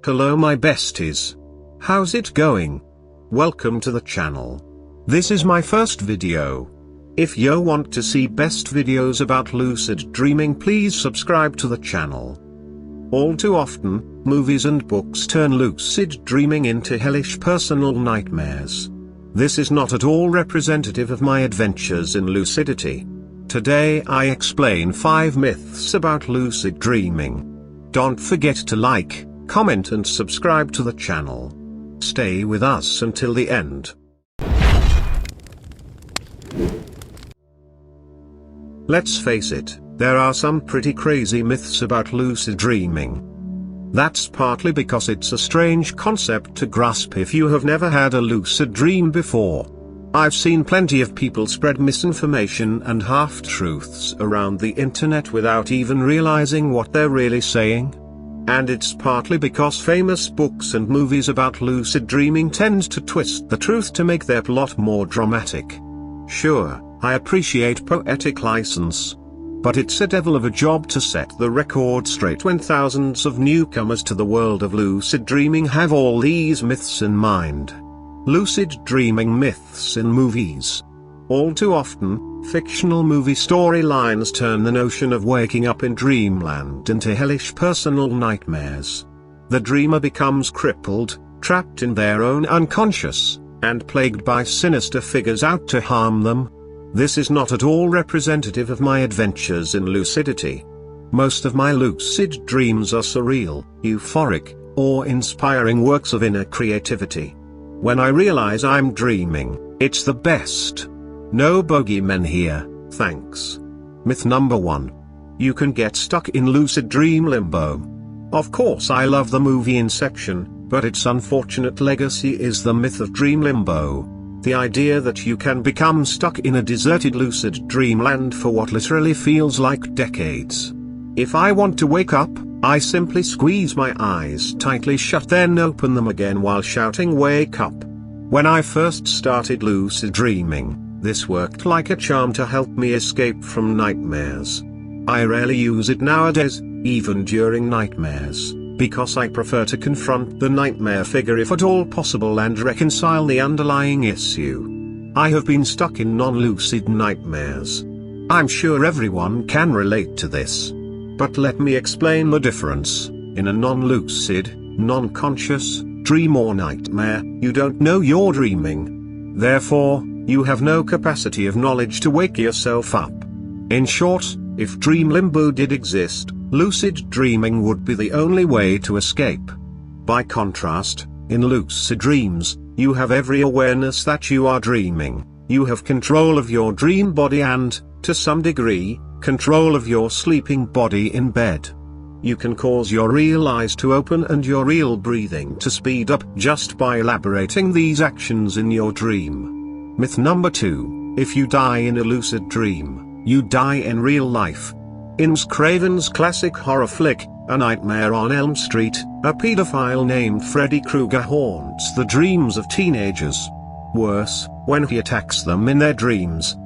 Hello my besties. How's it going? Welcome to the channel. This is my first video. If you want to see best videos about lucid dreaming, please subscribe to the channel. All too often, movies and books turn lucid dreaming into hellish personal nightmares. This is not at all representative of my adventures in lucidity. Today I explain 5 myths about lucid dreaming. Don't forget to like, comment and subscribe to the channel. Stay with us until the end. Let's face it, there are some pretty crazy myths about lucid dreaming. That's partly because it's a strange concept to grasp if you have never had a lucid dream before. I've seen plenty of people spread misinformation and half-truths around the internet without even realizing what they're really saying. And it's partly because famous books and movies about lucid dreaming tend to twist the truth to make their plot more dramatic. Sure, I appreciate poetic license. But it's a devil of a job to set the record straight when thousands of newcomers to the world of lucid dreaming have all these myths in mind. Lucid dreaming myths in movies. All too often, fictional movie storylines turn the notion of waking up in dreamland into hellish personal nightmares. The dreamer becomes crippled, trapped in their own unconscious, and plagued by sinister figures out to harm them. This is not at all representative of my adventures in lucidity. Most of my lucid dreams are surreal, euphoric, or inspiring works of inner creativity. When I realize I'm dreaming, it's the best. No bogeymen here, thanks. Myth number 1. You can get stuck in lucid dream limbo. Of course I love the movie Inception, but its unfortunate legacy is the myth of dream limbo. The idea that you can become stuck in a deserted lucid dreamland for what literally feels like decades. If I want to wake up, I simply squeeze my eyes tightly shut, then open them again while shouting "wake up." When I first started lucid dreaming, this worked like a charm to help me escape from nightmares. I rarely use it nowadays, even during nightmares, because I prefer to confront the nightmare figure if at all possible and reconcile the underlying issue. I have been stuck in non-lucid nightmares. I'm sure everyone can relate to this. But let me explain the difference. In a non-lucid, non-conscious dream or nightmare, you don't know you're dreaming. Therefore, you have no capacity of knowledge to wake yourself up. In short, if dream limbo did exist, lucid dreaming would be the only way to escape. By contrast, in lucid dreams, you have every awareness that you are dreaming. You have control of your dream body and, to some degree, control of your sleeping body in bed. You can cause your real eyes to open and your real breathing to speed up just by elaborating these actions in your dream. Myth number 2. If you die in a lucid dream, you die in real life. In Wes Craven's classic horror flick, A Nightmare on Elm Street, a pedophile named Freddy Krueger haunts the dreams of teenagers. Worse, when he attacks them in their dreams,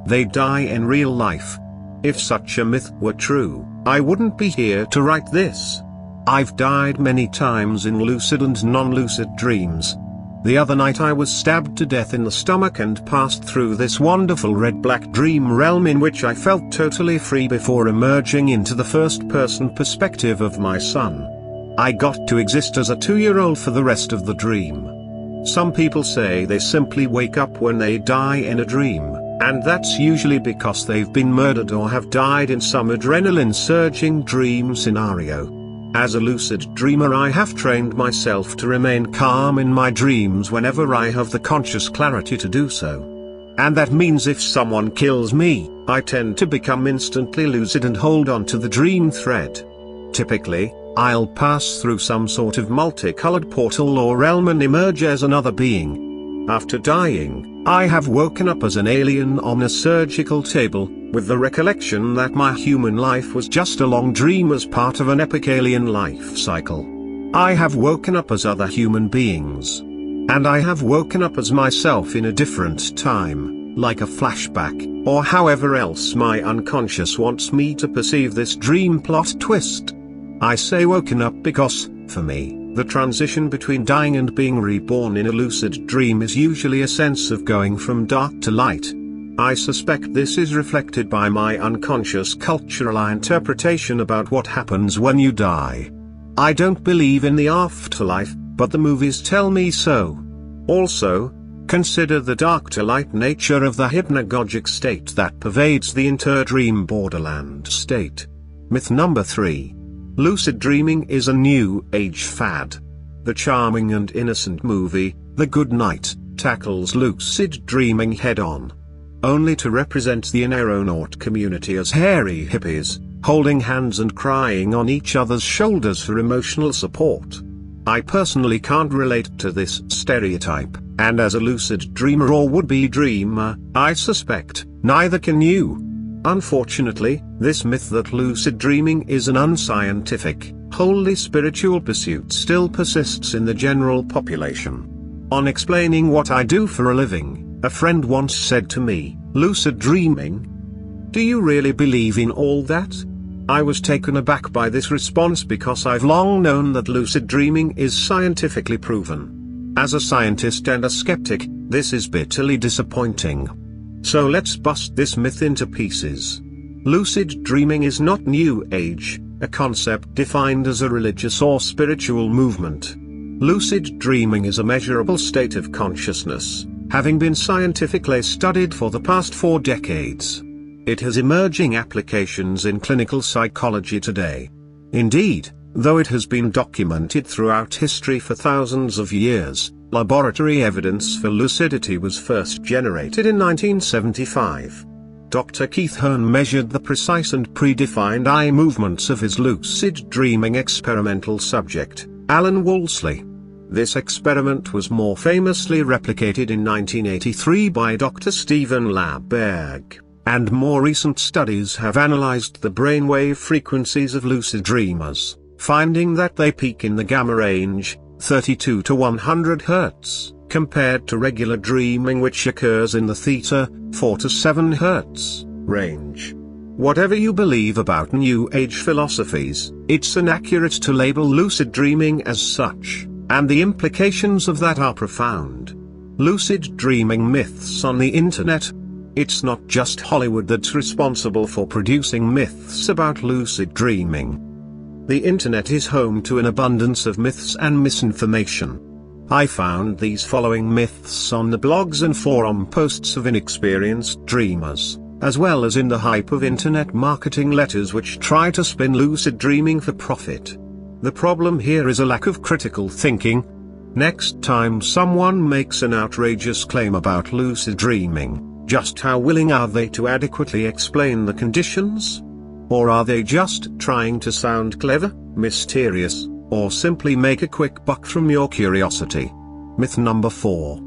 they die in real life. If such a myth were true, I wouldn't be here to write this. I've died many times in lucid and non-lucid dreams. The other night I was stabbed to death in the stomach and passed through this wonderful red-black dream realm in which I felt totally free before emerging into the first-person perspective of my son. I got to exist as a 2-year-old for the rest of the dream. Some people say they simply wake up when they die in a dream, and that's usually because they've been murdered or have died in some adrenaline-surging dream scenario. As a lucid dreamer, I have trained myself to remain calm in my dreams whenever I have the conscious clarity to do so. And that means if someone kills me, I tend to become instantly lucid and hold on to the dream thread. Typically, I'll pass through some sort of multicolored portal or realm and emerge as another being. After dying, I have woken up as an alien on a surgical table, with the recollection that my human life was just a long dream as part of an epic alien life cycle. I have woken up as other human beings. And I have woken up as myself in a different time, like a flashback, or however else my unconscious wants me to perceive this dream plot twist. I say woken up because, for me, The transition between dying and being reborn in a lucid dream is usually a sense of going from dark to light. I suspect this is reflected by my unconscious cultural interpretation about what happens when you die. I don't believe in the afterlife, but the movies tell me so. Also, consider the dark to light nature of the hypnagogic state that pervades the interdream borderland state. Myth number 3. Lucid dreaming is a new age fad. The charming and innocent movie, The Good Night, tackles lucid dreaming head-on, only to represent the aeronaut community as hairy hippies, holding hands and crying on each other's shoulders for emotional support. I personally can't relate to this stereotype, and as a lucid dreamer or would-be dreamer, I suspect neither can you. Unfortunately, this myth that lucid dreaming is an unscientific, wholly spiritual pursuit still persists in the general population. On explaining what I do for a living, a friend once said to me, "Lucid dreaming? Do you really believe in all that?" I was taken aback by this response because I've long known that lucid dreaming is scientifically proven. As a scientist and a skeptic, this is bitterly disappointing. So let's bust this myth into pieces. Lucid dreaming is not New Age, a concept defined as a religious or spiritual movement. Lucid dreaming is a measurable state of consciousness, having been scientifically studied for the past 4 decades. It has emerging applications in clinical psychology today. Indeed, though it has been documented throughout history for thousands of years, laboratory evidence for lucidity was first generated in 1975. Dr. Keith Hearn measured the precise and predefined eye movements of his lucid dreaming experimental subject, Alan Wolseley. This experiment was more famously replicated in 1983 by Dr. Stephen Laberg, and more recent studies have analyzed the brainwave frequencies of lucid dreamers, finding that they peak in the gamma range, 32 to 100 Hz, compared to regular dreaming which occurs in the theta, 4 to 7 Hz, range. Whatever you believe about New Age philosophies, it's inaccurate to label lucid dreaming as such, and the implications of that are profound. Lucid dreaming myths on the internet. It's not just Hollywood that's responsible for producing myths about lucid dreaming. The internet is home to an abundance of myths and misinformation. I found these following myths on the blogs and forum posts of inexperienced dreamers, as well as in the hype of internet marketing letters which try to spin lucid dreaming for profit. The problem here is a lack of critical thinking. Next time someone makes an outrageous claim about lucid dreaming, just how willing are they to adequately explain the conditions? Or are they just trying to sound clever, mysterious, or simply make a quick buck from your curiosity? Myth number 4.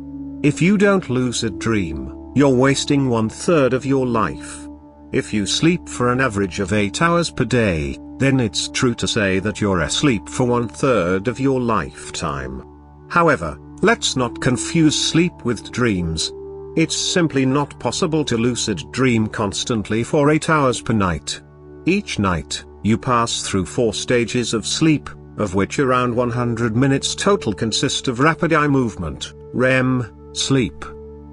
If you don't lucid dream, you're wasting 1/3 of your life. If you sleep for an average of 8 hours per day, then it's true to say that you're asleep for 1/3 of your lifetime. However, let's not confuse sleep with dreams. It's simply not possible to lucid dream constantly for 8 hours per night. Each night, you pass through 4 stages of sleep, of which around 100 minutes total consist of rapid eye movement, REM, sleep.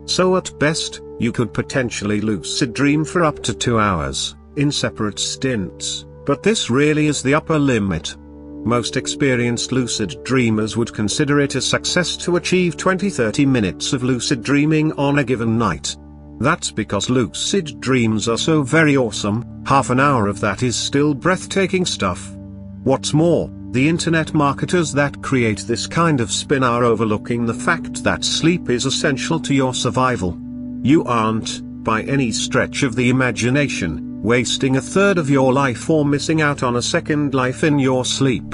So at best, you could potentially lucid dream for up to 2 hours, in separate stints, but this really is the upper limit. Most experienced lucid dreamers would consider it a success to achieve 20-30 minutes of lucid dreaming on a given night. That's because lucid dreams are so very awesome, half an hour of that is still breathtaking stuff. What's more, the internet marketers that create this kind of spin are overlooking the fact that sleep is essential to your survival. You aren't, by any stretch of the imagination, wasting 1/3 of your life or missing out on a second life in your sleep.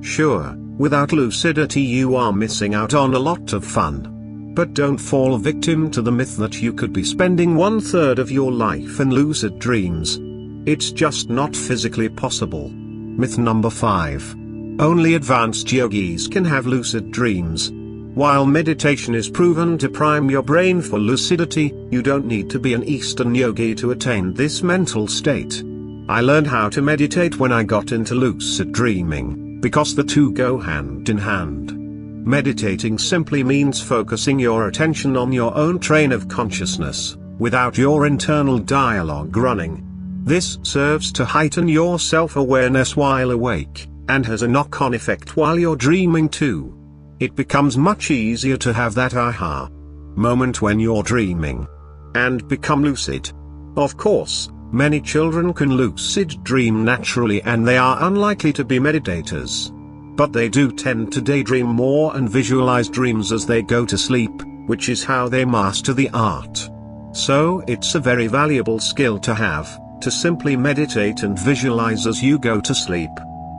Sure, without lucidity you are missing out on a lot of fun. But don't fall victim to the myth that you could be spending 1/3 of your life in lucid dreams. It's just not physically possible. Myth number 5. Only advanced yogis can have lucid dreams. While meditation is proven to prime your brain for lucidity, you don't need to be an Eastern yogi to attain this mental state. I learned how to meditate when I got into lucid dreaming. because the two go hand in hand. Meditating simply means focusing your attention on your own train of consciousness, without your internal dialogue running. This serves to heighten your self-awareness while awake, and has a knock-on effect while you're dreaming too. It becomes much easier to have that aha moment when you're dreaming, and become lucid. Of course, many children can lucid dream naturally and they are unlikely to be meditators. But they do tend to daydream more and visualize dreams as they go to sleep, which is how they master the art. So it's a very valuable skill to have, to simply meditate and visualize as you go to sleep.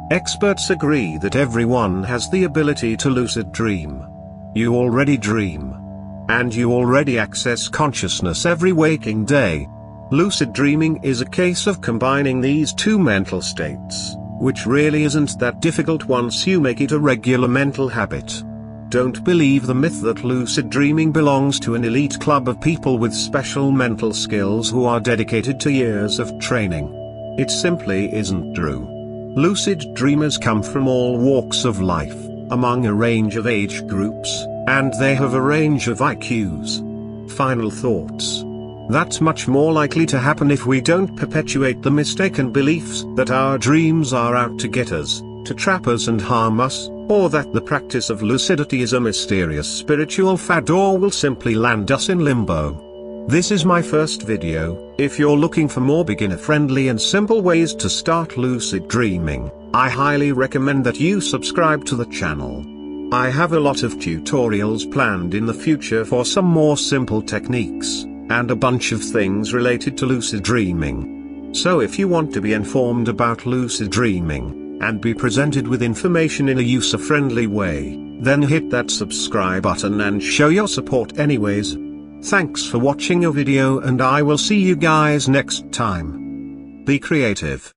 Experts agree that everyone has the ability to lucid dream. You already dream. And you already access consciousness every waking day. Lucid dreaming is a case of combining these two mental states, which really isn't that difficult once you make it a regular mental habit. Don't believe the myth that lucid dreaming belongs to an elite club of people with special mental skills who are dedicated to years of training. It simply isn't true. Lucid dreamers come from all walks of life, among a range of age groups, and they have a range of IQs. Final thoughts. That's much more likely to happen if we don't perpetuate the mistaken beliefs that our dreams are out to get us, to trap us and harm us, or that the practice of lucidity is a mysterious spiritual fad or will simply land us in limbo. This is my first video. If you're looking for more beginner-friendly and simple ways to start lucid dreaming, I highly recommend that you subscribe to the channel. I have a lot of tutorials planned in the future for some more simple techniques, and a bunch of things related to lucid dreaming. So if you want to be informed about lucid dreaming, and be presented with information in a user-friendly way, then hit that subscribe button and show your support anyways. Thanks for watching your video and I will see you guys next time. Be creative.